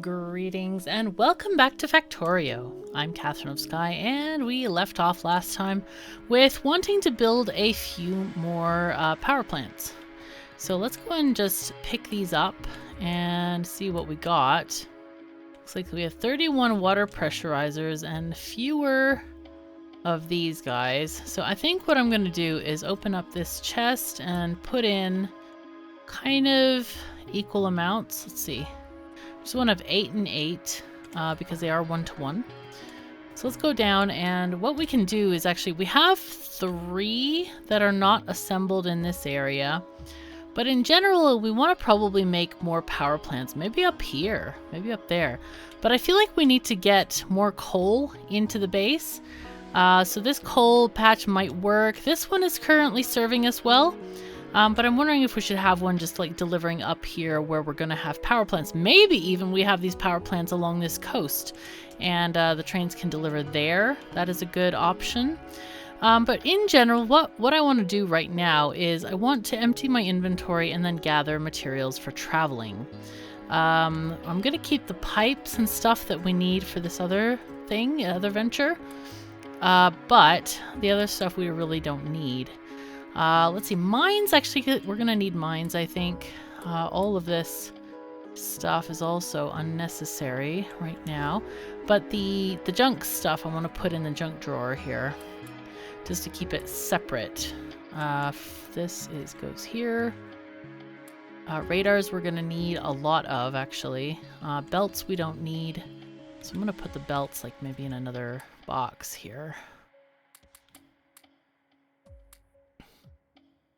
Greetings and welcome back to Factorio. I'm KatherineOfSky, and we left off last time with wanting to build a few more power plants. So let's go and just pick these up and see what we got. Looks like we have 31 water pressurizers and fewer of these guys. So I think what I'm going to do is open up this chest and put in kind of equal amounts. Let's see. Just one of 8 and 8 because they are 1-to-1. So let's go down, and what we can do is actually we have 3 that are not assembled in this area, but in general we want to probably make more power plants, maybe up here, maybe up there, but I feel like we need to get more coal into the base. So this coal patch might work. This one is currently serving us well. But I'm wondering if we should have one just like delivering up here where we're going to have power plants. Maybe even we have these power plants along this coast and the trains can deliver there. That is a good option. But in general, what I want to do right now is I want to empty my inventory and then gather materials for traveling. I'm going to keep the pipes and stuff that we need for this other thing, other venture. But the other stuff we really don't need. Let's see, mines, actually, we're gonna need mines, I think. All of this stuff is also unnecessary right now. But the junk stuff I want to put in the junk drawer here, just to keep it separate. This goes here. Radars we're gonna need a lot of, actually. Belts we don't need. So I'm gonna put the belts like maybe in another box here.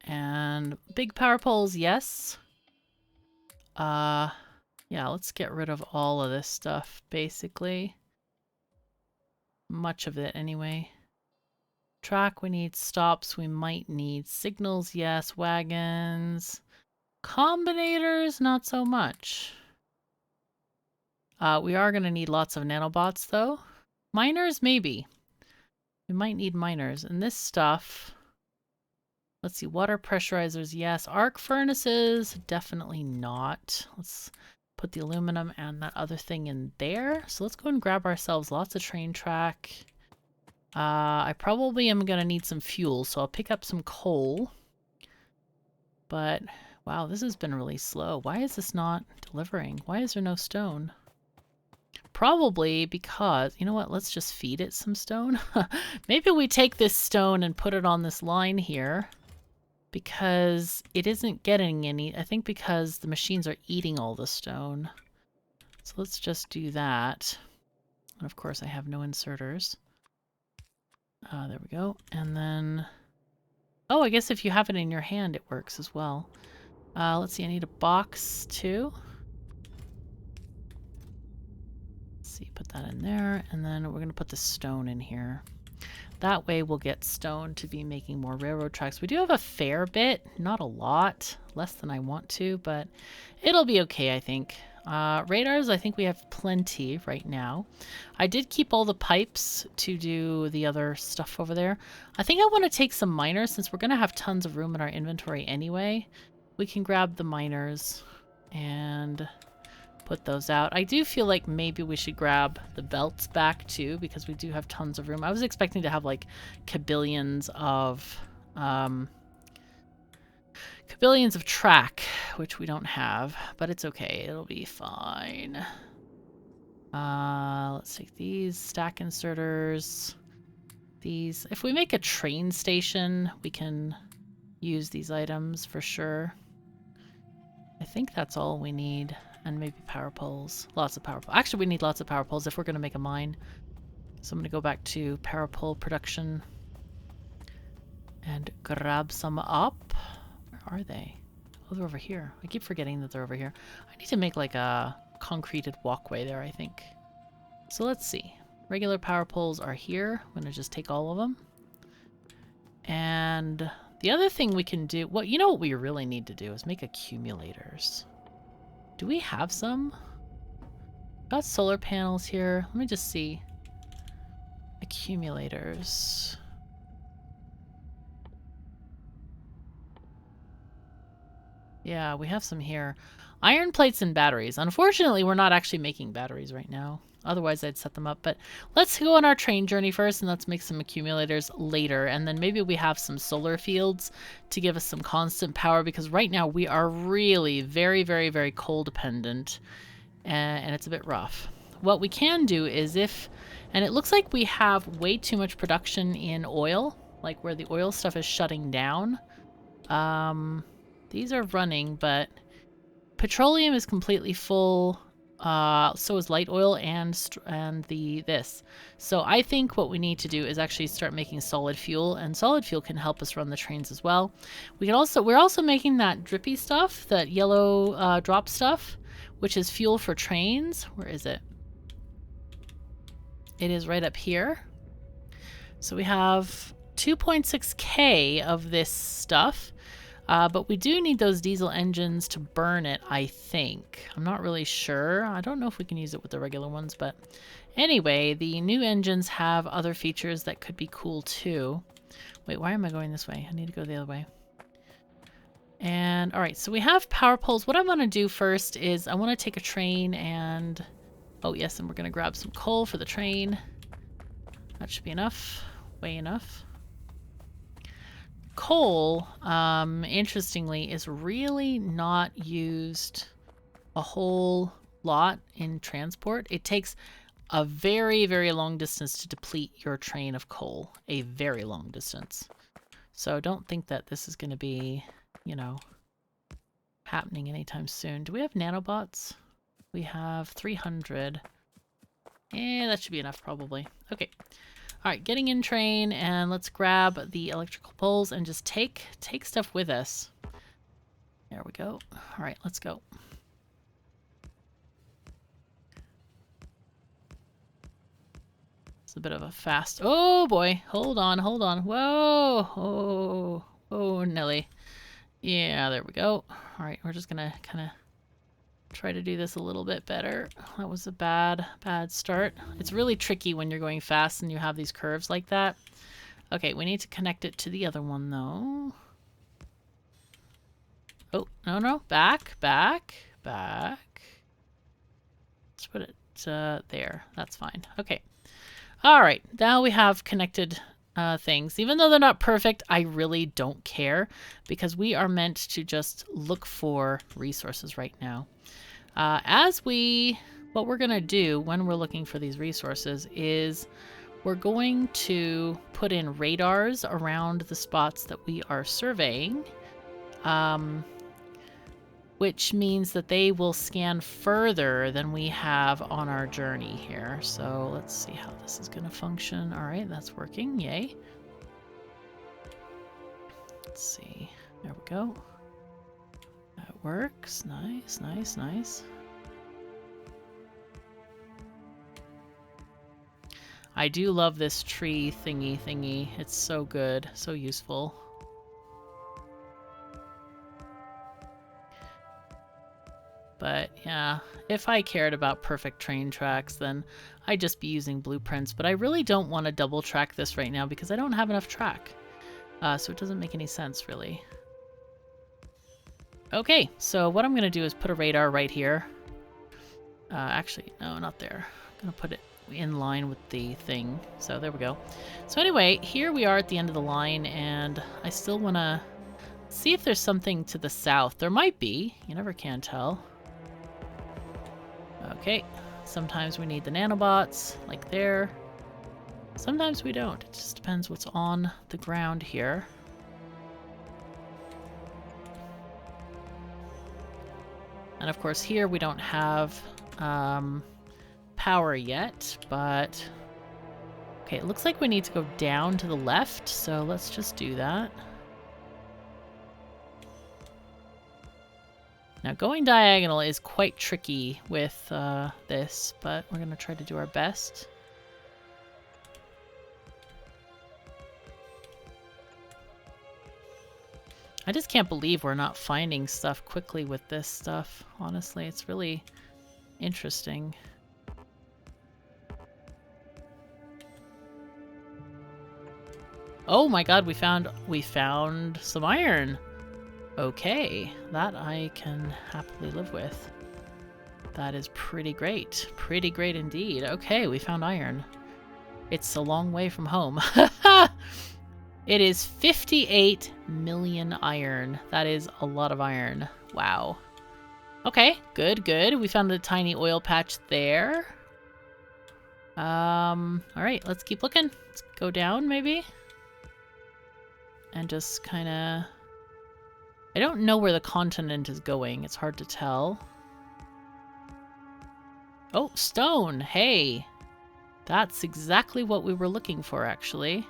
And big power poles, yes. Yeah, let's get rid of all of this stuff, basically. Much of it, anyway. Track, we need stops. We might need signals, yes. Wagons. Combinators, not so much. We are going to need lots of nanobots, though. Miners, maybe. We might need miners. And this stuff... Let's see, water pressurizers, yes. Arc furnaces, definitely not. Let's put the aluminum and that other thing in there. So let's go and grab ourselves lots of train track. I probably am going to need some fuel, so I'll pick up some coal. But, wow, this has been really slow. Why is this not delivering? Why is there no stone? Probably because, you know what, let's just feed it some stone. Maybe we take this stone and put it on this line here. Because it isn't getting any, I think because the machines are eating all the stone. So let's just do that. And of course I have no inserters. There we go. And then, oh, I guess if you have it in your hand it works as well. Let's see, I need a box too. Let's see, put that in there. And then we're going to put the stone in here. That way we'll get stone to be making more railroad tracks. We do have a fair bit, not a lot, less than I want to, but it'll be okay, I think. Radars, I think we have plenty right now. I did keep all the pipes to do the other stuff over there. I think I want to take some miners since we're going to have tons of room in our inventory anyway. We can grab the miners and put those out. I do feel like maybe we should grab the belts back too because we do have tons of room. I was expecting to have like kabillions of track, which we don't have, but it's okay. It'll be fine. Let's take these stack inserters. These, if we make a train station, we can use these items for sure. I think that's all we need. And maybe power poles. Lots of power poles. Actually, we need lots of power poles if we're going to make a mine. So I'm going to go back to power pole production and grab some up. Where are they? Oh, they're over here. I keep forgetting that they're over here. I need to make like a concreted walkway there, I think. So let's see. Regular power poles are here. I'm going to just take all of them. And the other thing we can do, well, you know what we really need to do is make accumulators. Do we have some? Got solar panels here. Let me just see. Accumulators. Yeah, we have some here. Iron plates and batteries. Unfortunately, we're not actually making batteries right now. Otherwise, I'd set them up. But let's go on our train journey first, and let's make some accumulators later. And then maybe we have some solar fields to give us some constant power, because right now we are really very, very, very coal dependent, and it's a bit rough. What we can do is and it looks like we have way too much production in oil, like where the oil stuff is shutting down. These are running, but petroleum is completely full. So is light oil and this. So I think what we need to do is actually start making solid fuel, and solid fuel can help us run the trains as well. We're also making that drippy stuff, that yellow drop stuff, which is fuel for trains. Where is it? It is right up here. So we have 2.6K of this stuff. But we do need those diesel engines to burn it, I think. I'm not really sure. I don't know if we can use it with the regular ones, but anyway, the new engines have other features that could be cool too. Wait, why am I going this way? I need to go the other way. And all right, so we have power poles. What I want to do first is I want to take a train and... Oh yes, and we're going to grab some coal for the train. That should be enough. Way enough. Coal, interestingly, is really not used a whole lot in transport. It takes a very, very long distance to deplete your train of coal. A very long distance. So don't think that this is going to be, you know, happening anytime soon. Do we have nanobots? We have 300. That should be enough probably. Okay. All right, getting in train, and let's grab the electrical poles and just take stuff with us. There we go. All right, let's go. It's a bit of a fast... Oh, boy. Hold on, hold on. Whoa. Oh, Nelly. Yeah, there we go. All right, we're just going to kind of try to do this a little bit better. That was a bad start. It's really tricky when you're going fast and you have these curves like that. Okay, we need to connect it to the other one though. Oh, no. Back. Let's put it there. That's fine. Okay. All right, now we have connected things. Even though they're not perfect, I really don't care, because we are meant to just look for resources right now. What we're going to do when we're looking for these resources is we're going to put in radars around the spots that we are surveying, which means that they will scan further than we have on our journey here. So let's see how this is going to function. All right, that's working. Yay. Let's see. There we go. That works. Nice. I do love this tree thingy. It's so good, so useful. But yeah, if I cared about perfect train tracks, then I'd just be using blueprints. But I really don't want to double track this right now because I don't have enough track. So it doesn't make any sense, really. Okay, so what I'm going to do is put a radar right here. Actually, no, not there. I'm going to put it in line with the thing. So there we go. So anyway, here we are at the end of the line, and I still want to see if there's something to the south. There might be. You never can tell. Okay, sometimes we need the nanobots, like there. Sometimes we don't. It just depends what's on the ground here. And of course here we don't have power yet, but... Okay, it looks like we need to go down to the left, so let's just do that. Now going diagonal is quite tricky with this, but we're going to try to do our best. I just can't believe we're not finding stuff quickly with this stuff. Honestly, it's really interesting. Oh my god, we found some iron. Okay, that I can happily live with. That is pretty great. Pretty great indeed. Okay, we found iron. It's a long way from home. It is 58 million iron. That is a lot of iron. Wow. Okay, good, good. We found a tiny oil patch there. Alright, let's keep looking. Let's go down, maybe? And just kind of... I don't know where the continent is going. It's hard to tell. Oh, stone! Hey! That's exactly what we were looking for, actually.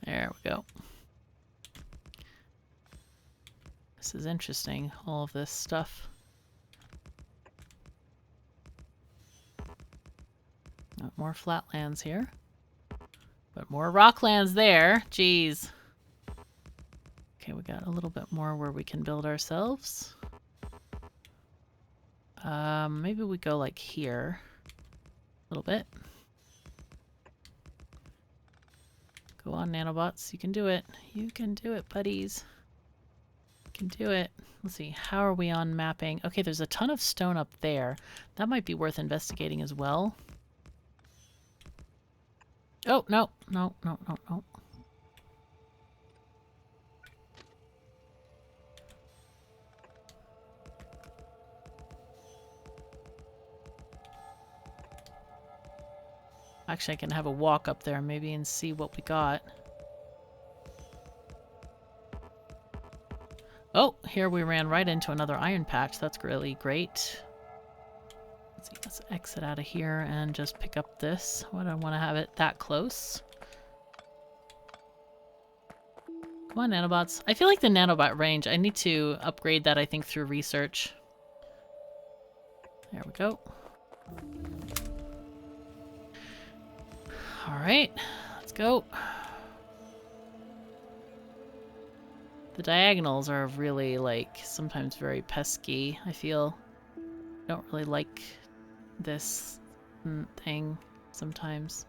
There we go. This is interesting, all of this stuff. More flatlands here. But more rocklands there. Jeez. Okay, we got a little bit more where we can build ourselves. Maybe we go like here. A little bit. Go on, Nanobots. You can do it. You can do it, buddies. You can do it. Let's see. How are we on mapping? Okay, there's a ton of stone up there. That might be worth investigating as well. Oh, no. No, no, no, no. Actually, I can have a walk up there maybe and see what we got. Oh, here we ran right into another iron patch. That's really great. Let's see, let's exit out of here and just pick up this. I don't want to have it that close. Come on, Nanobots. I feel like the Nanobot range, I need to upgrade that, I think, through research. There we go. Alright, let's go. The diagonals are really, like, sometimes very pesky, I feel. I don't really like this thing sometimes.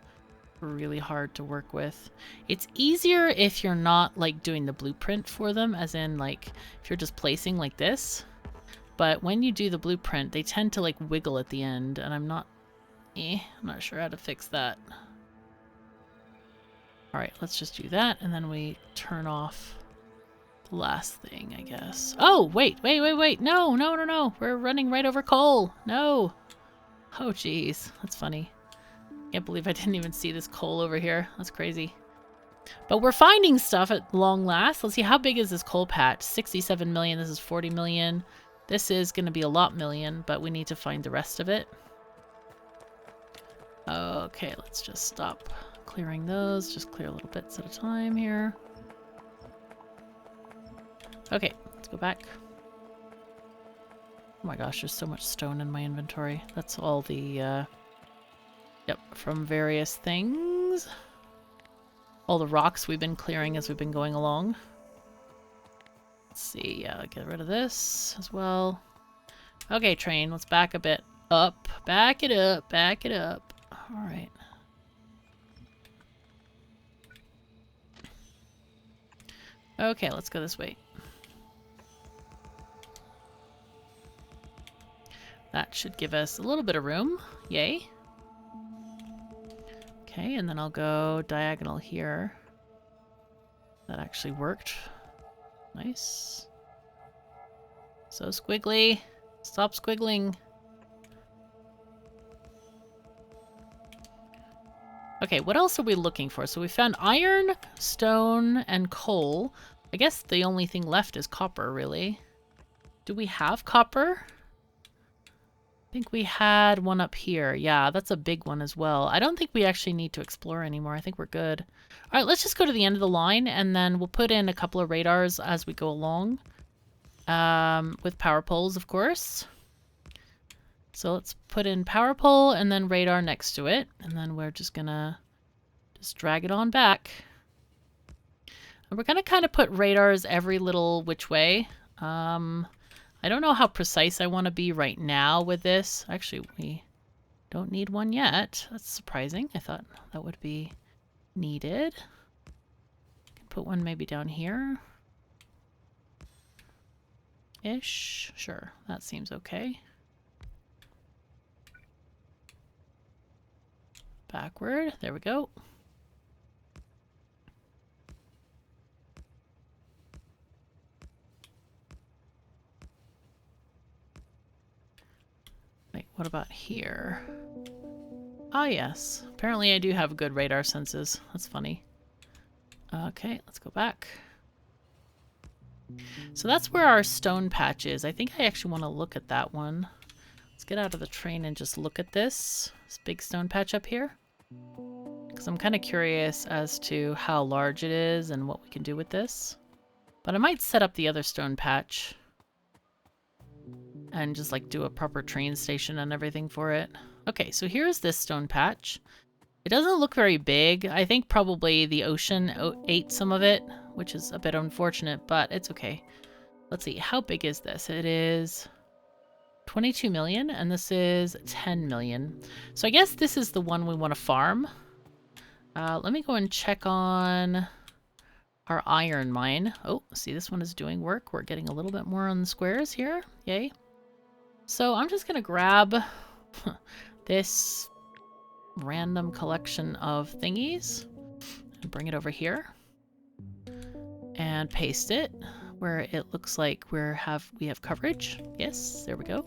Really hard to work with. It's easier if you're not, like, doing the blueprint for them, as in, like, if you're just placing like this. But when you do the blueprint, they tend to, like, wiggle at the end, and I'm not sure how to fix that. Alright, let's just do that, and then we turn off the last thing, I guess. Oh, wait, wait, wait, wait. No, no, no, no. We're running right over coal. No. Oh, jeez. That's funny. Can't believe I didn't even see this coal over here. That's crazy. But we're finding stuff at long last. Let's see, how big is this coal patch? 67 million. This is 40 million. This is going to be a lot million, but we need to find the rest of it. Okay, let's just stop clearing those. Just clear little bits at a time here. Okay, let's go back. Oh my gosh, there's so much stone in my inventory. That's all the, yep, from various things. All the rocks we've been clearing as we've been going along. Let's see, yeah, get rid of this as well. Okay, train, let's back a bit up. Back it up, back it up. Alright. Okay, let's go this way. That should give us a little bit of room. Yay. Okay, and then I'll go diagonal here. That actually worked. Nice. So squiggly. Stop squiggling. Okay, what else are we looking for? So we found iron, stone, and coal. I guess the only thing left is copper, really. Do we have copper? I think we had one up here. Yeah, that's a big one as well. I don't think we actually need to explore anymore. I think we're good. All right, let's just go to the end of the line, and then we'll put in a couple of radars as we go along. With power poles, of course. So let's put in power pole and then radar next to it. And then we're just gonna just drag it on back. And we're gonna kind of put radars every little which way. I don't know how precise I want to be right now with this. Actually, we don't need one yet. That's surprising. I thought that would be needed. Can put one maybe down here. Ish. Sure, that seems okay. Backward. There we go. Wait, what about here? Ah, yes. Apparently I do have good radar senses. That's funny. Okay, let's go back. So that's where our stone patch is. I think I actually want to look at that one. Let's get out of the train and just look at this big stone patch up here. Because I'm kind of curious as to how large it is and what we can do with this. But I might set up the other stone patch and just like do a proper train station and everything for it. Okay, so here's this stone patch. It doesn't look very big. I think probably the ocean ate some of it, which is a bit unfortunate, but it's okay. Let's see, how big is this? It is 22 million, and this is 10 million. So I guess this is the one we want to farm. Let me go and check on our iron mine. Oh, see, this one is doing work. We're getting a little bit more on the squares here. Yay. So I'm just going to grab this random collection of thingies and bring it over here and paste it where it looks like we have coverage. Yes, there we go.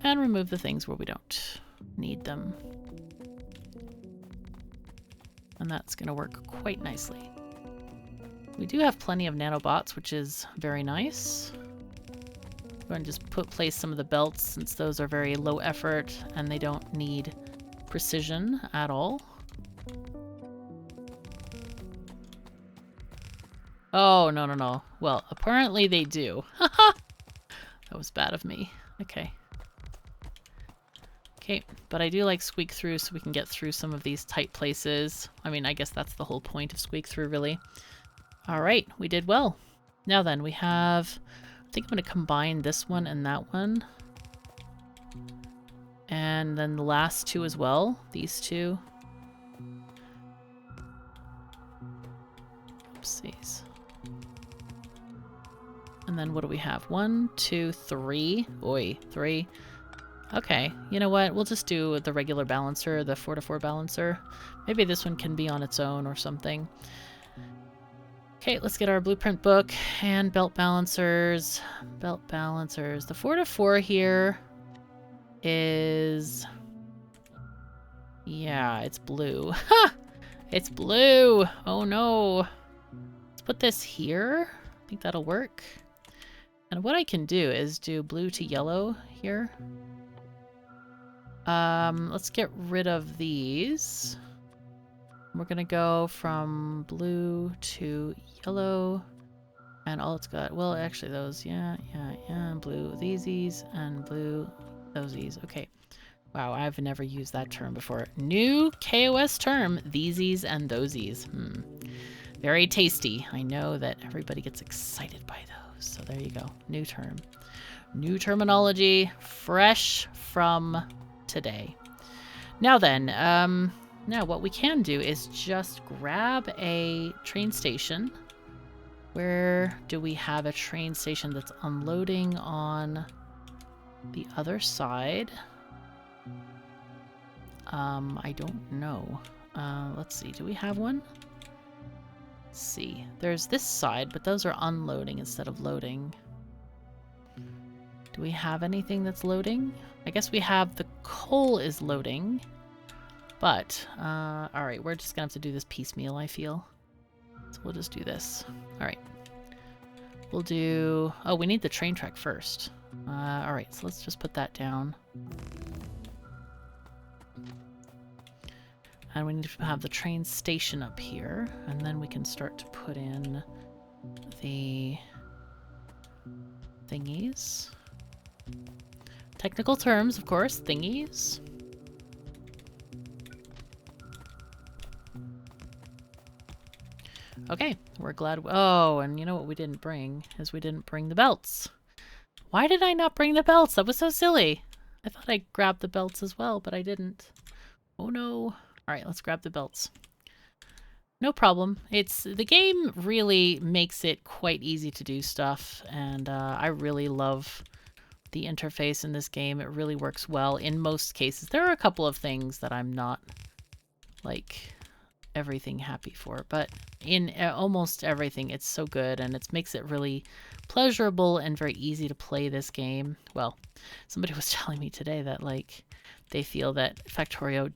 And remove the things where we don't need them. And that's going to work quite nicely. We do have plenty of nanobots, which is very nice. Go and just place some of the belts since those are very low effort and they don't need precision at all. Oh, no, no, no. Well, apparently they do. That was bad of me. Okay. Okay, but I do like Squeak Through so we can get through some of these tight places. I mean, I guess that's the whole point of Squeak Through, really. All right, we did well. Now then, we have... I think I'm going to combine this one and that one. And then the last two as well. These two. Oopsies. And then what do we have? 1, 2, 3. Oi, 3. Okay, you know what? We'll just do the regular balancer, the 4-to-4 balancer. Maybe this one can be on its own or something. Okay, let's get our blueprint book and belt balancers. Belt balancers. The 4-to-4 here is... yeah, it's blue. Ha! It's blue! Oh no! Let's put this here. I think that'll work. And what I can do is do blue to yellow here. Let's get rid of these. We're gonna go from blue to yellow. And all it's got, well, actually those, yeah, blue these, and blue thosies. Okay. Wow, I've never used that term before. New KOS term, thesies and thosies. Very tasty. I know that everybody gets excited by those. So there you go. New term. New terminology, fresh from today. Now then, now what we can do is just grab a train station. Where do we have a train station that's unloading on the other side? I don't know. Let's see. Do we have one? Let's see. There's this side, but those are unloading instead of loading. Do we have anything that's loading? I guess we have the coal is loading. But, alright, we're just gonna have to do this piecemeal, I feel. So we'll just do this. Alright. We'll do... oh, we need the train track first. Alright, so let's just put that down. And we need to have the train station up here. And then we can start to put in the thingies. Technical terms, of course, thingies. Okay, we're glad. Oh, and you know what we didn't bring is we didn't bring the belts. Why did I not bring the belts? That was so silly. I thought I grabbed the belts as well, but I didn't. Oh no. All right, let's grab the belts. No problem. The game really makes it quite easy to do stuff, and I really love the interface in this game. It really works well in most cases. There are a couple of things that I'm not like everything happy for, but in almost everything it's so good, and it makes it really pleasurable and very easy to play this game. Well, somebody was telling me today that like they feel that Factorio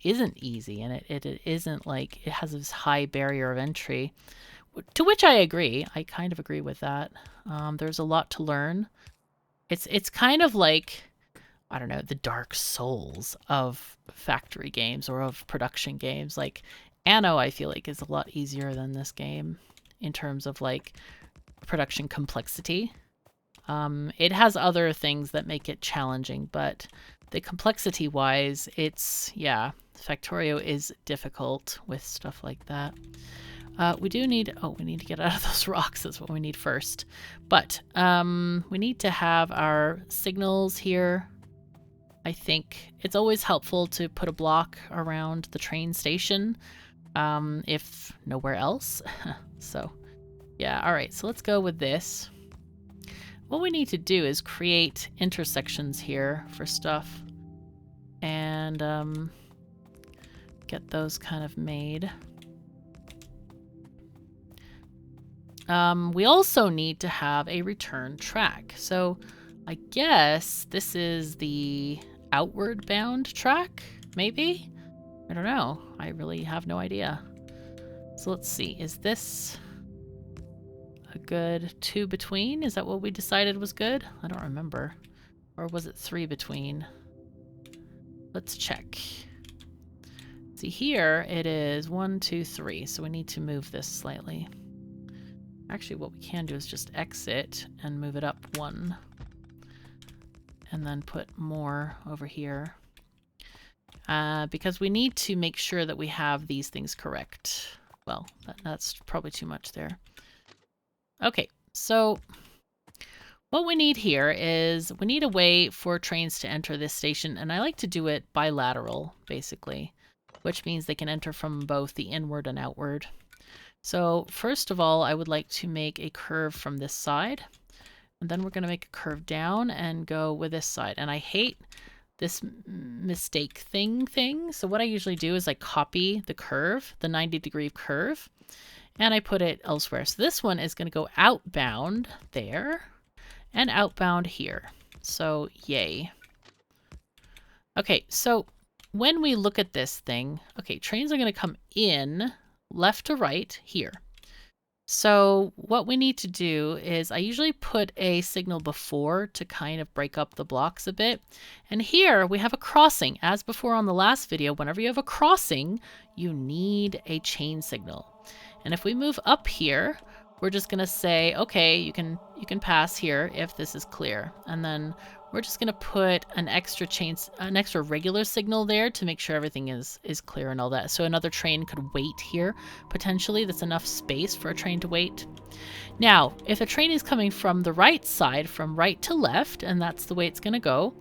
isn't easy, and it isn't like it has this high barrier of entry, to which I agree. I kind of agree with that. There's a lot to learn. It's kind of like, I don't know, the Dark Souls of factory games or of production games. Like Anno, I feel like is a lot easier than this game in terms of like production complexity. It has other things that make it challenging, but the complexity wise, yeah, Factorio is difficult with stuff like that. We need to get out of those rocks. That's what we need first. But we need to have our signals here. I think it's always helpful to put a block around the train station, if nowhere else. So, yeah, all right, so let's go with this. What we need to do is create intersections here for stuff and get those kind of made. We also need to have a return track. So I guess this is the outward bound track, maybe? I don't know. I really have no idea. So let's see. Is this a good 2 between? Is that what we decided was good? I don't remember. Or was it 3 between? Let's check. See, here it is 1, 2, 3. So we need to move this slightly. Actually, what we can do is just exit and move it up 1. And then put more over here. Because we need to make sure that we have these things correct. Well, that's probably too much there. Okay, so what we need here is we need a way for trains to enter this station, and I like to do it bilateral, basically, which means they can enter from both the inward and outward. So first of all, I would like to make a curve from this side, and then we're going to make a curve down and go with this side. And I hate this mistake thing. So what I usually do is I copy the curve, the 90-degree curve, and I put it elsewhere. So this one is going to go outbound there and outbound here. So yay. Okay, so when we look at this thing, okay, trains are going to come in left to right here. So what we need to do is I usually put a signal before to kind of break up the blocks a bit. And here we have a crossing. As before on the last video, whenever you have a crossing, you need a chain signal. And if we move up here, we're just going to say, okay, you can pass here if this is clear. And then we're just going to put an extra regular signal there to make sure everything is clear and all that. So another train could wait here, potentially. That's enough space for a train to wait. Now, if a train is coming from the right side, from right to left, and that's the way it's going to go,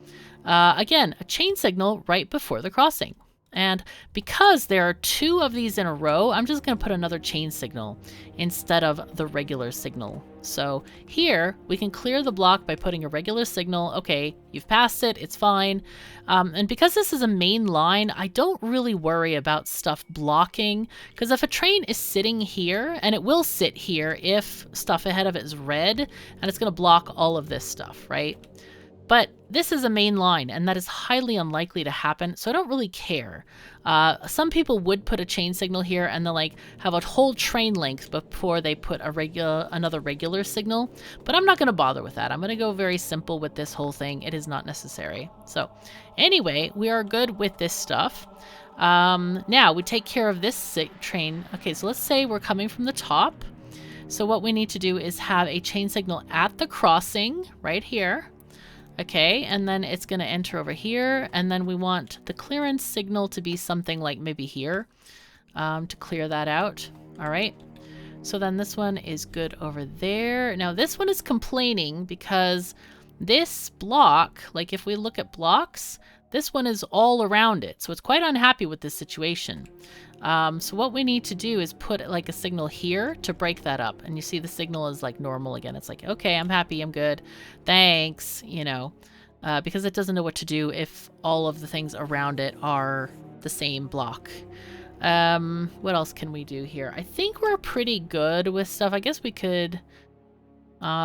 again, a chain signal right before the crossing. And because there are 2 of these in a row, I'm just going to put another chain signal instead of the regular signal. So here we can clear the block by putting a regular signal. Okay, you've passed it, it's fine. And because this is a main line, I don't really worry about stuff blocking, because if a train is sitting here, and it will sit here if stuff ahead of it is red, and it's going to block all of this stuff, right? But this is a main line, and that is highly unlikely to happen, so I don't really care. Some people would put a chain signal here, and they'll like have a whole train length before they put another regular signal, but I'm not going to bother with that. I'm going to go very simple with this whole thing. It is not necessary. So anyway, we are good with this stuff. Now we take care of this train. Okay, so let's say we're coming from the top. So what we need to do is have a chain signal at the crossing right here. Okay, and then it's going to enter over here, and then we want the clearance signal to be something like maybe here to clear that out. All right, So then this one is good over there. Now this one is complaining because this block, like if we look at blocks, this one is all around it. So it's quite unhappy with this situation. So what we need to do is put like a signal here to break that up. And you see the signal is like normal again. It's like, okay, I'm happy, I'm good. Thanks, you know, because it doesn't know what to do if all of the things around it are the same block. What else can we do here? I think we're pretty good with stuff. I guess we could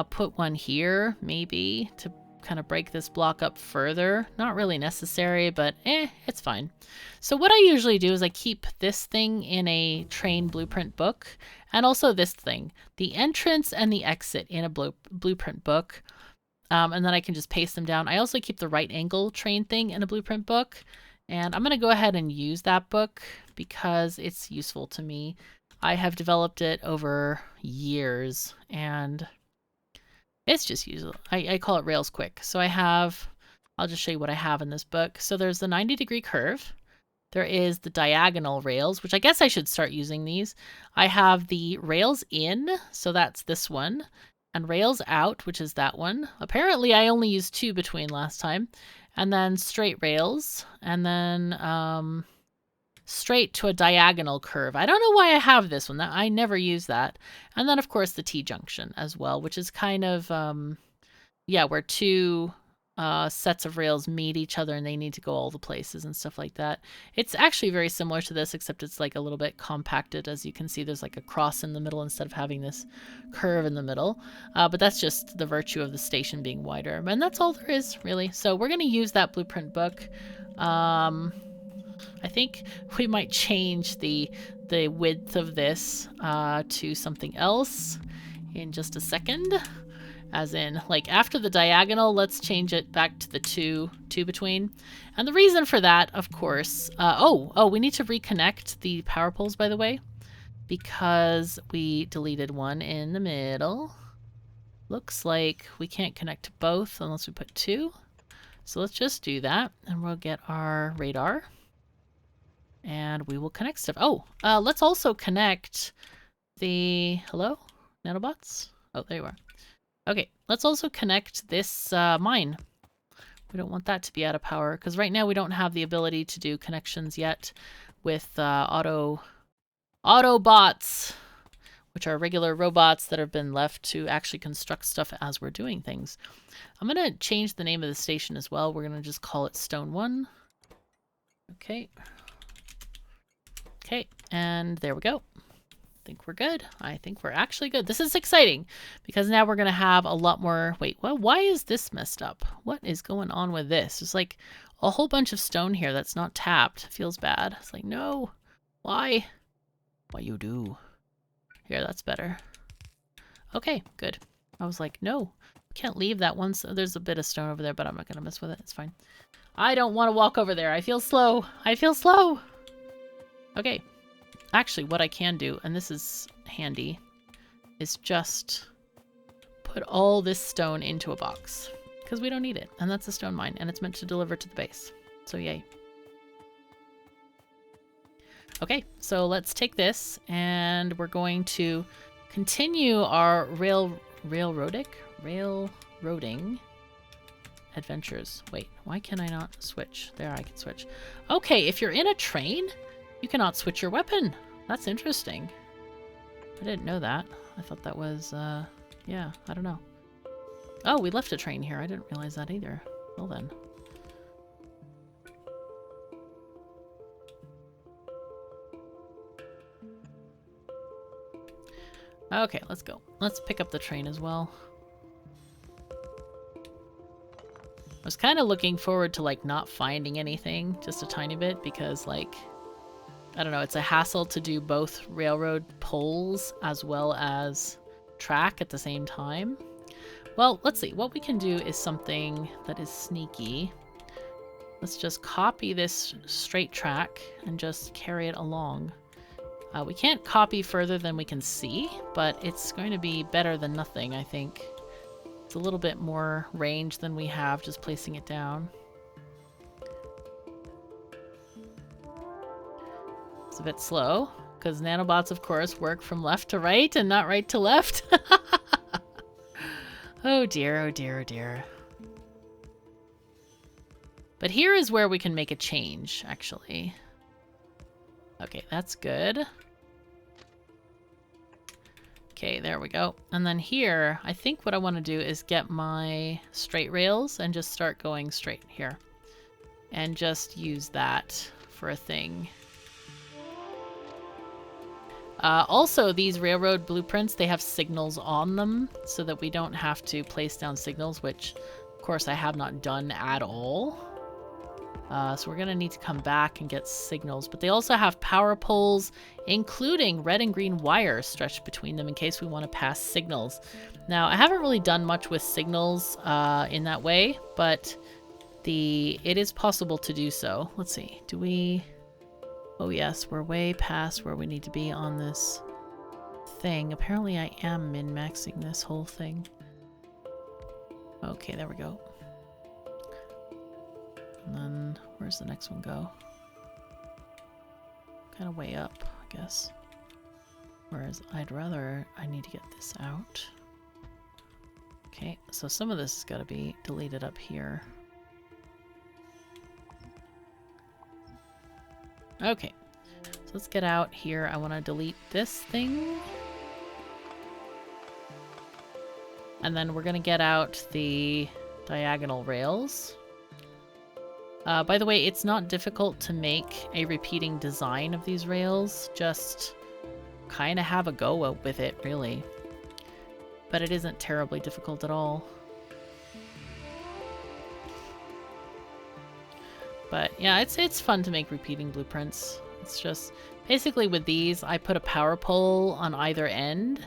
put one here, maybe, to kind of break this block up further. Not really necessary, but it's fine. So what I usually do is I keep this thing in a train blueprint book, and also this thing, the entrance and the exit in a blueprint book, and then I can just paste them down. I also keep the right angle train thing in a blueprint book, and I'm going to go ahead and use that book because it's useful to me. I have developed it over years, and it's just useful. I call it Rails Quick. So I'll just show you what I have in this book. So there's the 90-degree curve. There is the diagonal rails, which I guess I should start using these. I have the rails in, so that's this one, and rails out, which is that one. Apparently I only used 2 between last time. And then straight rails, and then straight to a diagonal curve. I don't know why I have this one. I never use that. And then, of course, the T-junction as well, which is kind of, yeah, where 2 sets of rails meet each other and they need to go all the places and stuff like that. It's actually very similar to this, except it's like a little bit compacted. As you can see, there's like a cross in the middle instead of having this curve in the middle. But that's just the virtue of the station being wider. And that's all there is, really. So we're going to use that blueprint book. I think we might change the width of this to something else in just a second. As in, like, after the diagonal, let's change it back to the two between. And the reason for that, of course, we need to reconnect the power poles, by the way, because we deleted one in the middle. Looks like we can't connect to both unless we put 2. So let's just do that, and we'll get our radar. And we will connect stuff. Let's also connect the... Hello? Nanobots? Oh, there you are. Okay, let's also connect this mine. We don't want that to be out of power, because right now we don't have the ability to do connections yet with Autobots, which are regular robots that have been left to actually construct stuff as we're doing things. I'm going to change the name of the station as well. We're going to just call it Stone 1. Okay. Okay, and there we go. I think we're good. I think we're actually good. This is exciting because now we're going to have a lot more... Wait, why is this messed up? What is going on with this? There's like a whole bunch of stone here that's not tapped. Feels bad. It's like, no. Why? What you do? Here, that's better. Okay, good. I was like, no. Can't leave that one. So there's a bit of stone over there, but I'm not going to mess with it. It's fine. I don't want to walk over there. I feel slow. I feel slow. Okay. Actually, what I can do, and this is handy, is just put all this stone into a box. Because we don't need it. And that's a stone mine. And it's meant to deliver to the base. So yay. Okay, so let's take this. And we're going to continue our railroading adventures. Wait, why can I not switch? There, I can switch. Okay, if you're in a train, you cannot switch your weapon. That's interesting. I didn't know that. I thought that was, yeah, I don't know. Oh, we left a train here. I didn't realize that either. Well then. Okay, let's go. Let's pick up the train as well. I was kind of looking forward to, like, not finding anything just a tiny bit because, like, I don't know, it's a hassle to do both railroad poles as well as track at the same time. Well, let's see. What we can do is something that is sneaky. Let's just copy this straight track and just carry it along. We can't copy further than we can see, but it's going to be better than nothing, I think. It's a little bit more range than we have just placing it down. It's a bit slow, because nanobots, of course, work from left to right and not right to left. Oh dear, oh dear, oh dear. But here is where we can make a change, actually. Okay, that's good. Okay, there we go. And then here, I think what I want to do is get my straight rails and just start going straight here. And just use that for a thing. Also, these railroad blueprints, they have signals on them so that we don't have to place down signals, which, of course, I have not done at all. So we're going to need to come back and get signals. But they also have power poles, including red and green wires stretched between them in case we want to pass signals. Now, I haven't really done much with signals in that way, but it is possible to do so. Let's see. Do we... Oh yes, we're way past where we need to be on this thing. Apparently I am min-maxing this whole thing. Okay, there we go. And then, where's the next one go? Kind of way up, I guess. Whereas I need to get this out. Okay, so some of this has got to be deleted up here. Okay, so let's get out here. I want to delete this thing. And then we're going to get out the diagonal rails. By the way, it's not difficult to make a repeating design of these rails. Just kind of have a go with it, really. But it isn't terribly difficult at all. But yeah, it's fun to make repeating blueprints. It's just, basically with these, I put a power pole on either end.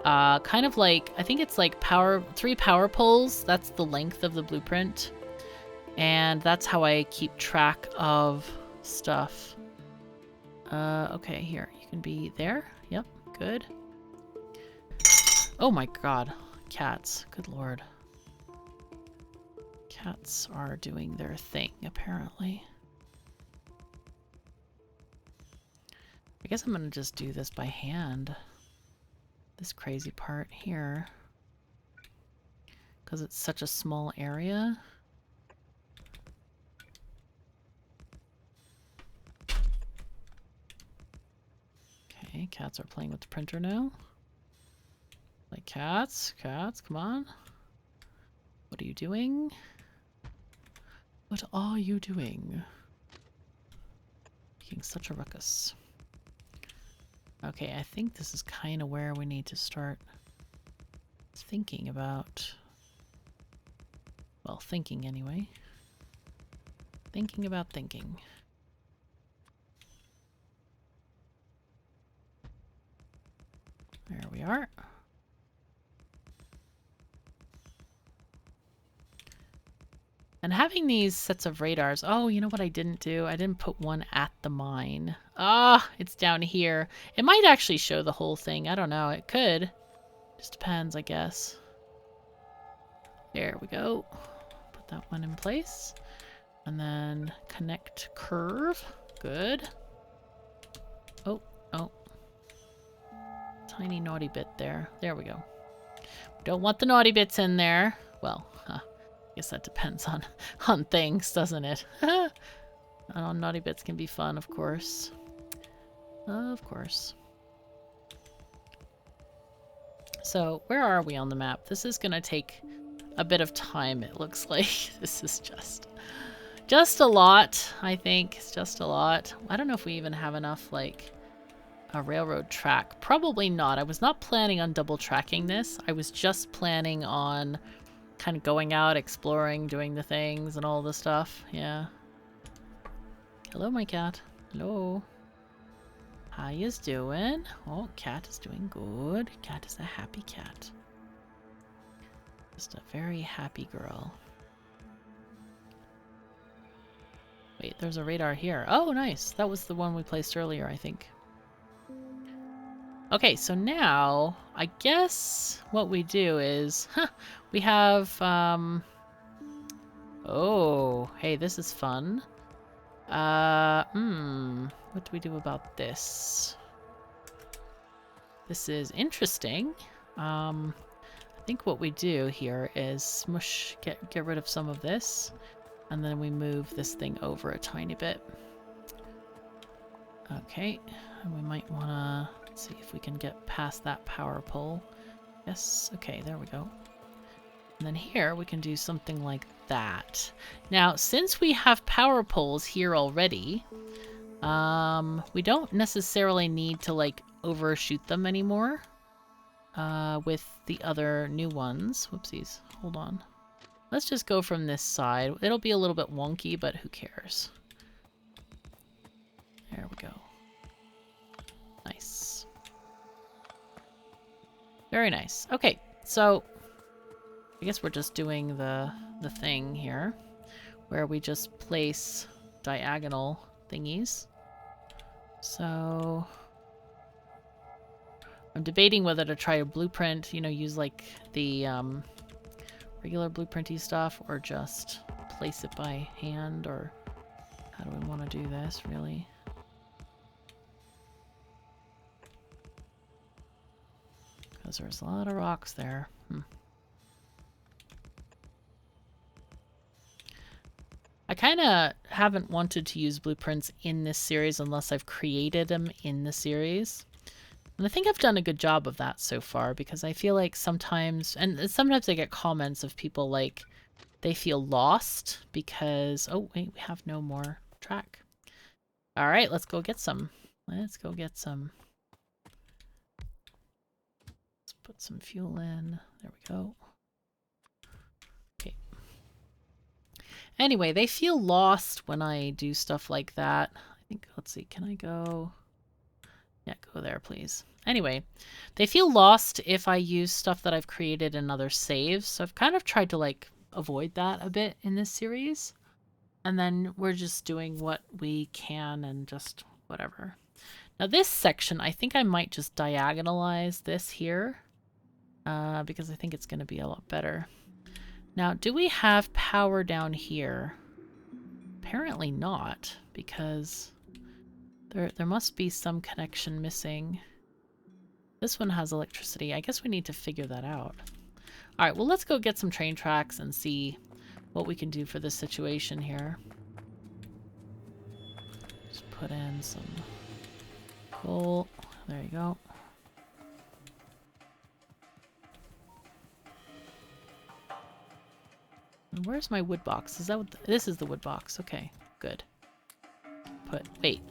Kind of like, I think it's like 3 power poles. That's the length of the blueprint. And that's how I keep track of stuff. Okay, here. You can be there. Yep, good. Oh my god. Cats. Good lord. Cats are doing their thing, apparently. I guess I'm gonna just do this by hand. This crazy part here. Because it's such a small area. Okay, cats are playing with the printer now. Like cats, come on. What are you doing? What are you doing? Making such a ruckus. Okay, I think this is kind of where we need to start thinking about... Well, thinking anyway. Thinking about thinking. There we are. And having these sets of radars... Oh, you know what I didn't do? I didn't put one at the mine. Ah, it's down here. It might actually show the whole thing. I don't know. It could. Just depends, I guess. There we go. Put that one in place. And then connect curve. Good. Oh, oh. Tiny naughty bit there. There we go. We don't want the naughty bits in there. Well, I guess that depends on things, doesn't it? Naughty bits can be fun, of course. Of course. So, where are we on the map? This is gonna take a bit of time, it looks like. This is just a lot, I think. It's just a lot. I don't know if we even have enough, like, a railroad track. Probably not. I was not planning on double tracking this. I was just planning on kind of going out, exploring, doing the things and all the stuff. Yeah. Hello, my cat. Hello. How yous doing? Oh, cat is doing good. Cat is a happy cat. Just a very happy girl. Wait, there's a radar here. Oh, nice. That was the one we placed earlier, I think. Okay, so now, I guess what we do is, we have, oh, hey, this is fun. What do we do about this? This is interesting. I think what we do here is smush, get rid of some of this, and then we move this thing over a tiny bit. Okay, and we might want to see if we can get past that power pole. Yes, okay, there we go. And then here we can do something like that. Now, since we have power poles here already, we don't necessarily need to like overshoot them anymore with the other new ones. Whoopsies, hold on. Let's just go from this side. It'll be a little bit wonky, but who cares? There we go. Nice. Very nice. Okay, so I guess we're just doing the thing here where we just place diagonal thingies. So I'm debating whether to try a blueprint, you know, use like the regular blueprinty stuff, or just place it by hand, or how do we want to do this really? Because there's a lot of rocks there. I kind of haven't wanted to use blueprints in this series unless I've created them in the series. And I think I've done a good job of that so far, because I feel like sometimes, and sometimes I get comments of people like they feel lost because, oh wait, we have no more track. All right, let's go get some. Let's go get some. Let's put some fuel in. There we go. Okay. Anyway, they feel lost when I do stuff like that. I think, let's see, can I go? Yeah, go there, please. Anyway, they feel lost if I use stuff that I've created in other saves. So I've kind of tried to like avoid that a bit in this series. And then we're just doing what we can and just whatever. Now this section, I think I might just diagonalize this here because I think it's going to be a lot better. Now, do we have power down here? Apparently not, because there must be some connection missing. This one has electricity. I guess we need to figure that out. All right, well, let's go get some train tracks and see what we can do for this situation here. Just put in some coal. There you go. And where's my wood box? Is that what this is the wood box? Okay, good. Wait.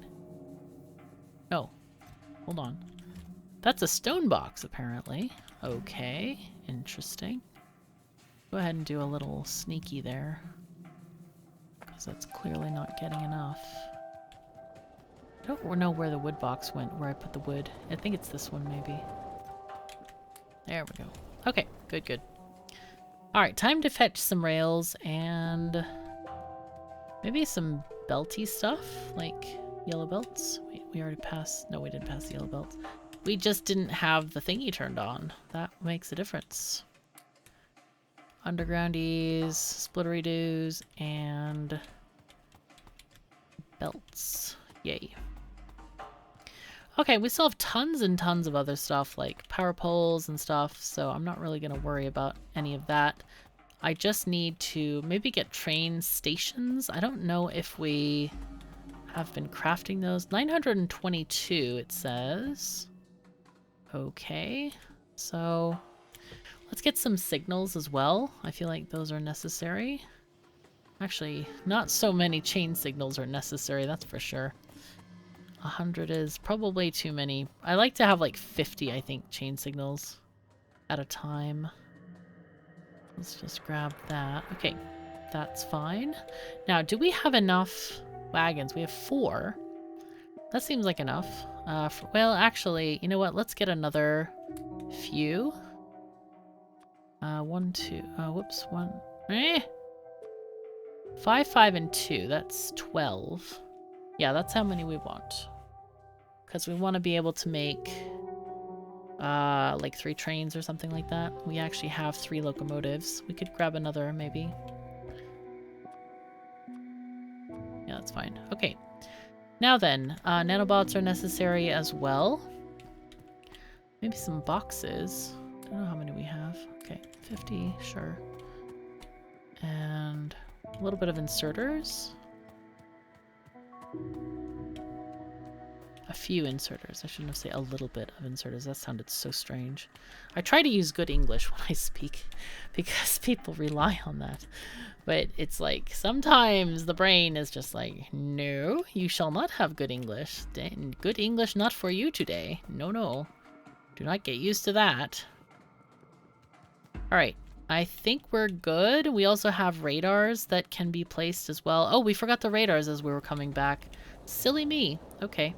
No, hold on. That's a stone box, apparently. Okay, interesting. Go ahead and do a little sneaky there, because that's clearly not getting enough. I don't know where the wood box went, where I put the wood. I think it's this one, maybe. There we go. Okay, good, good. Alright, time to fetch some rails and maybe some belty stuff, like yellow belts. Wait, we already passed. No, we didn't pass the yellow belts. We just didn't have the thingy turned on. That makes a difference. Undergroundies, splittery-doos, and belts. Yay. Okay, we still have tons and tons of other stuff like power poles and stuff, so I'm not really going to worry about any of that. I just need to maybe get train stations. I don't know if we have been crafting those. 922 it says. Okay, so let's get some signals as well. I feel like those are necessary. Actually, not so many chain signals are necessary, that's for sure. 100 is probably too many. I like to have like 50, I think, chain signals at a time. Let's just grab that. Okay, that's fine. Now, do we have enough wagons? We have 4. That seems like enough. Well, actually, you know what? Let's get another few. 1, 2. Whoops. 1. 5, 5, and 2. That's 12. Yeah, that's how many we want. Because we want to be able to make like 3 trains or something like that. We actually have 3 locomotives. We could grab another, maybe. Yeah, that's fine. Okay. Now then, nanobots are necessary as well. Maybe some boxes. I don't know how many we have. Okay, 50, sure. And a little bit of inserters. A few inserters. I shouldn't have said a little bit of inserters. That sounded so strange. I try to use good English when I speak because people rely on that. But it's like sometimes the brain is just like, no, you shall not have good English. Good English not for you today. No, no. Do not get used to that. Alright. I think we're good. We also have radars that can be placed as well. Oh, we forgot the radars as we were coming back. Silly me. Okay.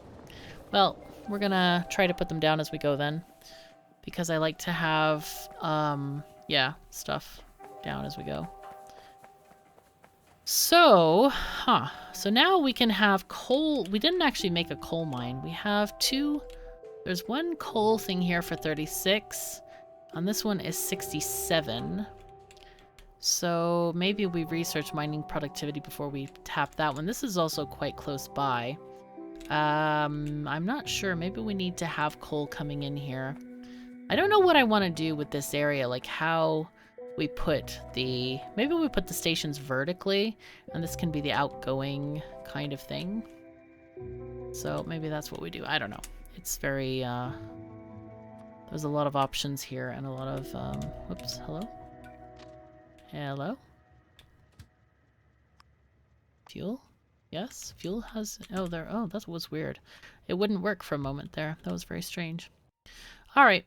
Well, we're gonna try to put them down as we go then. Because I like to have, yeah, stuff down as we go. So, so now we can have coal. We didn't actually make a coal mine. We have two. There's one coal thing here for 36. And this one is 67. So maybe we research mining productivity before we tap that one. This is also quite close by. I'm not sure. Maybe we need to have coal coming in here. I don't know what I want to do with this area, like how we put the... Maybe we put the stations vertically, and this can be the outgoing kind of thing. So maybe that's what we do. I don't know. It's very... There's a lot of options here, and a lot of... Whoops, hello? Hello? Fuel? Yes, fuel has... Oh, there... Oh, that was weird. It wouldn't work for a moment there. That was very strange. Alright,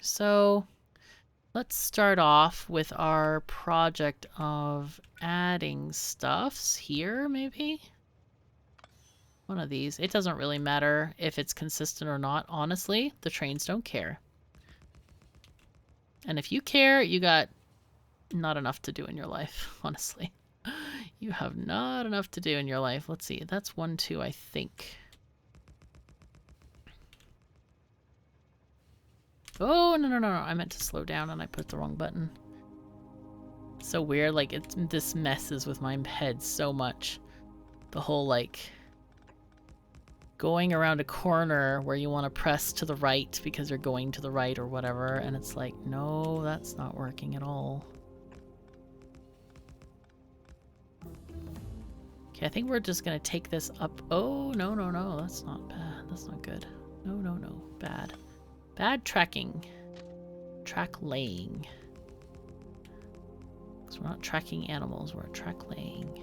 so let's start off with our project of adding stuffs here, maybe? One of these. It doesn't really matter if it's consistent or not, honestly. The trains don't care. And if you care, you got not enough to do in your life, honestly. You have not enough to do in your life. Let's see. That's 1, 2, I think. Oh, no, no, no, no. I meant to slow down and I put the wrong button. So weird. Like, this messes with my head so much. The whole, like, going around a corner where you want to press to the right because you're going to the right or whatever. And it's like, no, that's not working at all. Okay, I think we're just going to take this up. Oh, no, no, no. That's not bad. That's not good. No, no, no. Bad. Bad tracking. Track laying. Because we're not tracking animals, we're track laying.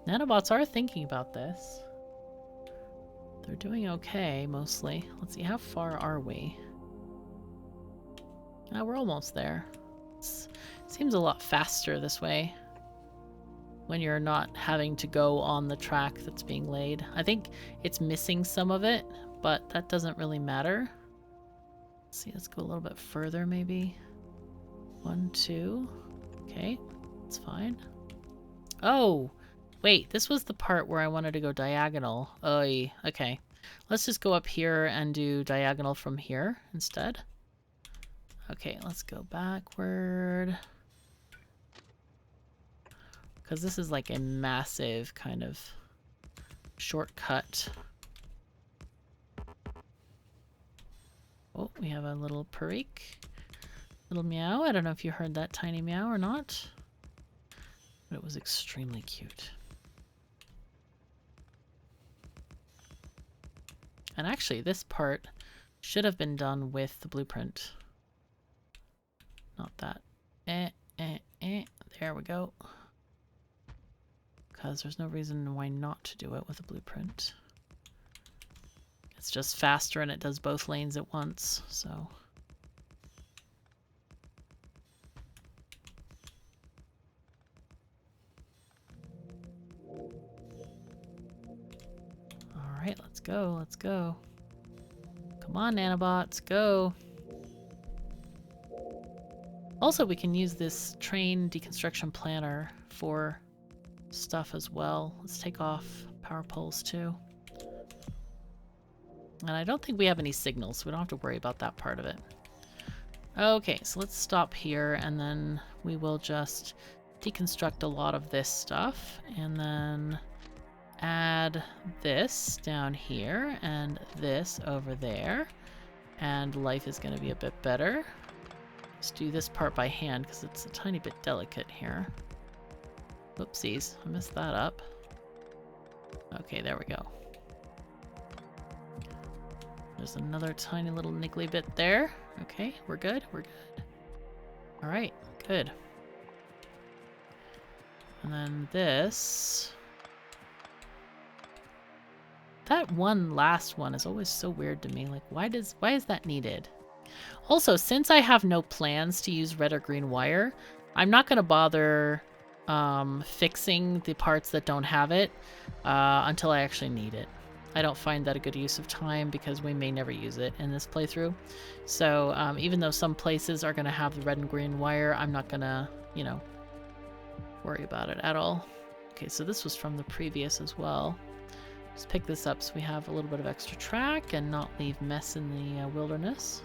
Nanobots are thinking about this. They're doing okay, mostly. Let's see, how far are we? We're almost there. Seems a lot faster this way when you're not having to go on the track that's being laid. I think it's missing some of it, but that doesn't really matter. Let's see, let's go a little bit further maybe. 1, 2. Okay, that's fine. Oh, wait, this was the part where I wanted to go diagonal. Oy, okay. Let's just go up here and do diagonal from here instead. Okay, let's go backward. Because this is like a massive kind of shortcut. Oh, we have a little Perique. Little meow. I don't know if you heard that tiny meow or not. But it was extremely cute. And actually, this part should have been done with the blueprint. Not that. There we go. Because there's no reason why not to do it with a blueprint. It's just faster and it does both lanes at once, so. Alright, let's go, let's go. Come on, nanobots, go. Also, we can use this train deconstruction planner for stuff as well. Let's take off power poles too. And I don't think we have any signals, so we don't have to worry about that part of it. Okay, so let's stop here and then we will just deconstruct a lot of this stuff and then add this down here and this over there. And life is going to be a bit better. Let's do this part by hand because it's a tiny bit delicate here. Whoopsies, I messed that up. Okay, there we go. There's another tiny little niggly bit there. Okay, we're good, we're good. All right, good. And then this. That one last one is always so weird to me. Like, why is that needed? Also, since I have no plans to use red or green wire, I'm not going to bother fixing the parts that don't have it until I actually need it. I don't find that a good use of time because we may never use it in this playthrough. So even though some places are going to have the red and green wire, I'm not going to, you know, worry about it at all. Okay, so this was from the previous as well. Just pick this up so we have a little bit of extra track and not leave mess in the wilderness.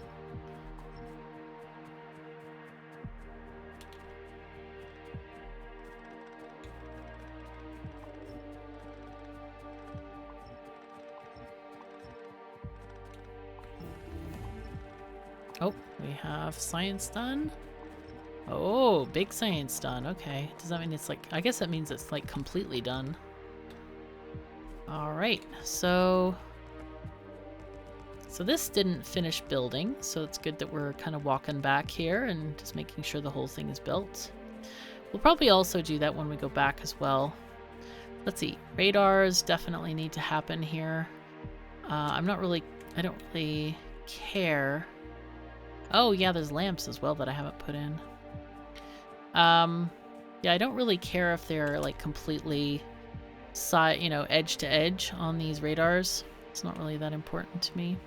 Oh, we have science done. Oh, big science done. Okay. Does that mean it's like, I guess that means it's like completely done. All right. So this didn't finish building. So it's good that we're kind of walking back here and just making sure the whole thing is built. We'll probably also do that when we go back as well. Let's see. Radars definitely need to happen here. I don't really care. Oh yeah, there's lamps as well that I haven't put in. Yeah, I don't really care if they're like completely edge to edge on these radars. It's not really that important to me.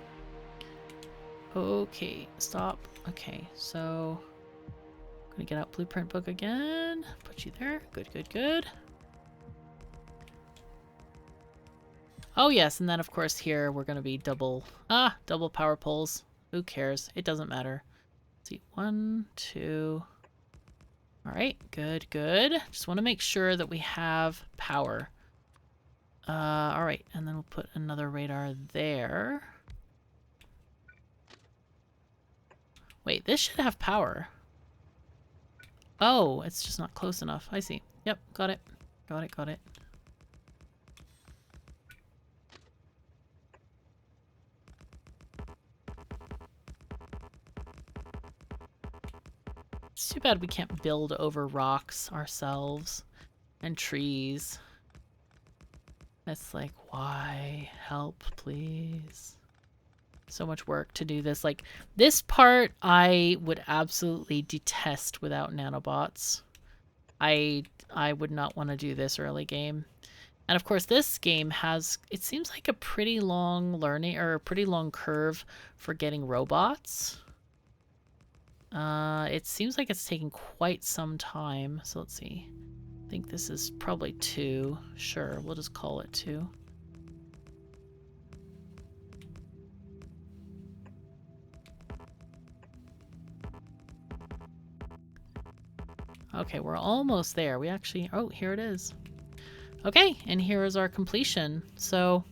Okay, stop. Okay, so I'm gonna get out blueprint book again. Put you there. Good, good, good. Oh yes, and then of course here we're gonna be double power poles. Who cares? It doesn't matter. Let's see, 1, 2. All right, good, good. Just want to make sure that we have power. All right, and then we'll put another radar there. Wait, this should have power. Oh, it's just not close enough. I see. Yep, got it. Got it, got it. It's too bad we can't build over rocks ourselves and trees. It's like, why? Help, please. So much work to do this. Like, this part I would absolutely detest without nanobots. I would not want to do this early game. And of course this game has, it seems like a pretty long learning, or a pretty long curve for getting robots. It seems like it's taking quite some time. So let's see. I think this is probably 2. Sure, we'll just call it 2. Okay, we're almost there. We actually, oh, here it is. Okay, and here is our completion. So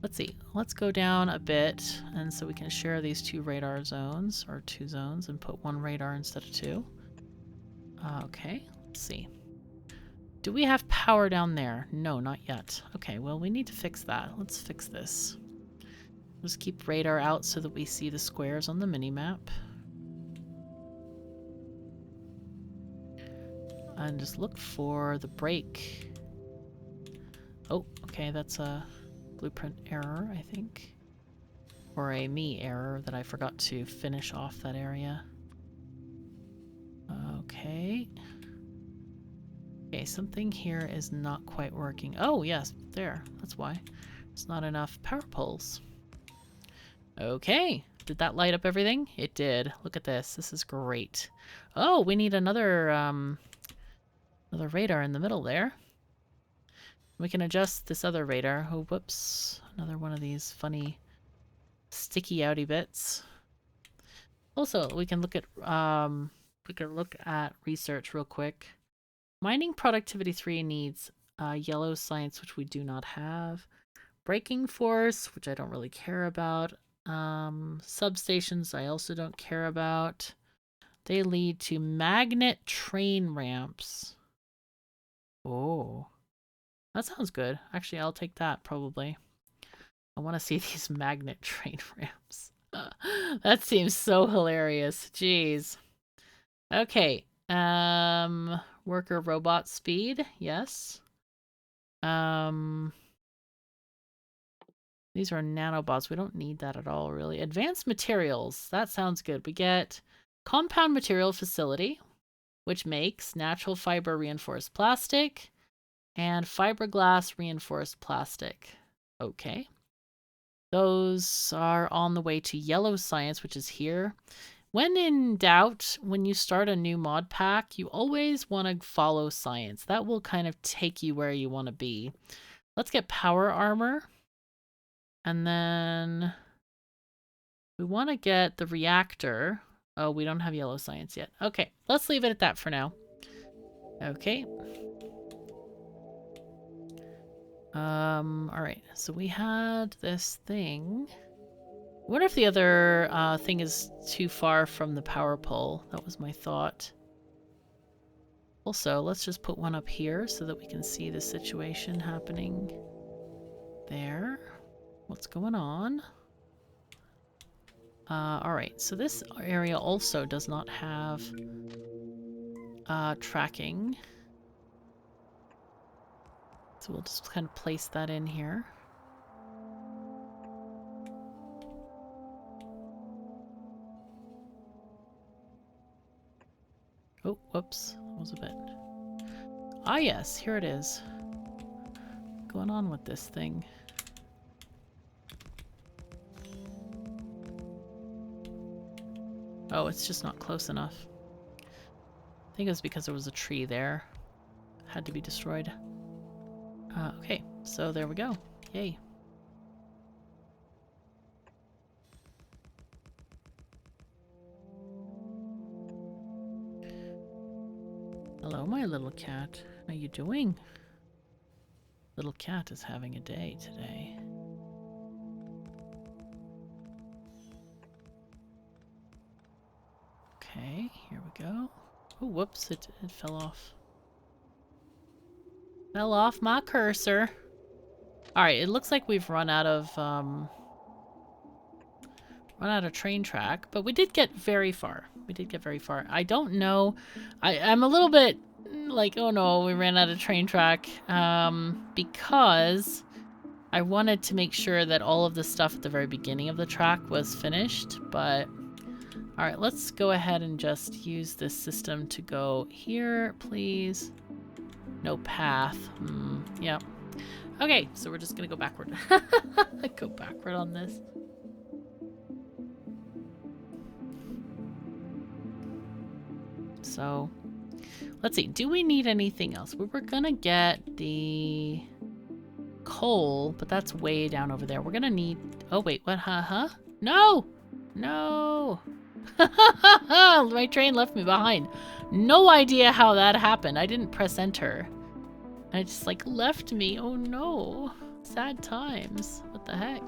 let's see. Let's go down a bit, and so we can share these 2 radar zones, or 2 zones, and put 1 radar instead of 2. Okay, let's see. Do we have power down there? No, not yet. Okay, well, we need to fix that. Let's fix this. Just keep radar out so that we see the squares on the mini-map. And just look for the break. Oh, okay, that's a blueprint error, I think. Or a me error that I forgot to finish off that area. Okay. Okay, something here is not quite working. Oh, yes, there. That's why. It's not enough power poles. Okay. Did that light up everything? It did. Look at this. This is great. Oh, we need another radar in the middle there. We can adjust this other radar. Oh, whoops. Another one of these funny sticky outy bits. Also, we can look at research real quick. Mining productivity 3 needs yellow science, which we do not have. Braking force, which I don't really care about. Substations, I also don't care about. They lead to magnet train ramps. Oh, that sounds good. Actually, I'll take that probably. I want to see these magnet train ramps. That seems so hilarious. Jeez. Okay. Worker robot speed. Yes. These are nanobots. We don't need that at all, really. Advanced materials. That sounds good. We get compound material facility, which makes natural fiber reinforced plastic and fiberglass reinforced plastic. Okay. Those are on the way to yellow science, which is here. When in doubt, when you start a new mod pack, you always want to follow science. That will kind of take you where you want to be. Let's get power armor. And then we want to get the reactor. Oh, we don't have yellow science yet. Okay, let's leave it at that for now. Okay. All right, so we had this thing. I wonder if the other thing is too far from the power pole. That was my thought. Also, let's just put one up here so that we can see the situation happening there. What's going on? Alright, so this area also does not have tracking. So we'll just kind of place that in here. Oh, whoops. That was a bit. Ah, yes, here it is. What's going on with this thing? Oh, it's just not close enough. I think it was because there was a tree there. Had to be destroyed. Okay, so there we go. Yay. Hello, my little cat. How you doing? Little cat is having a day today. Okay, here we go. Oh, whoops, it fell off. Fell off my cursor. Alright, it looks like we've run out of train track, but we did get very far. We did get very far. I don't know. I'm a little bit like, oh no, we ran out of train track, because I wanted to make sure that all of the stuff at the very beginning of the track was finished, but alright, let's go ahead and just use this system to go here, please. No path. Yep. Okay, so we're just gonna go backward. Go backward on this. So, let's see. Do we need anything else? We were gonna get the coal, but that's way down over there. We're gonna need... Oh, wait. What? Huh? No! No! My train left me behind. No idea how that happened. I didn't press enter. I just, like, left me. Oh, no. Sad times. What the heck?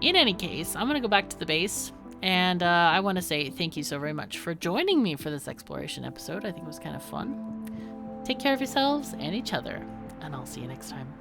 In any case, I'm gonna go back to the base. And I want to say thank you so very much for joining me for this exploration episode. I think it was kind of fun. Take care of yourselves and each other, and I'll see you next time.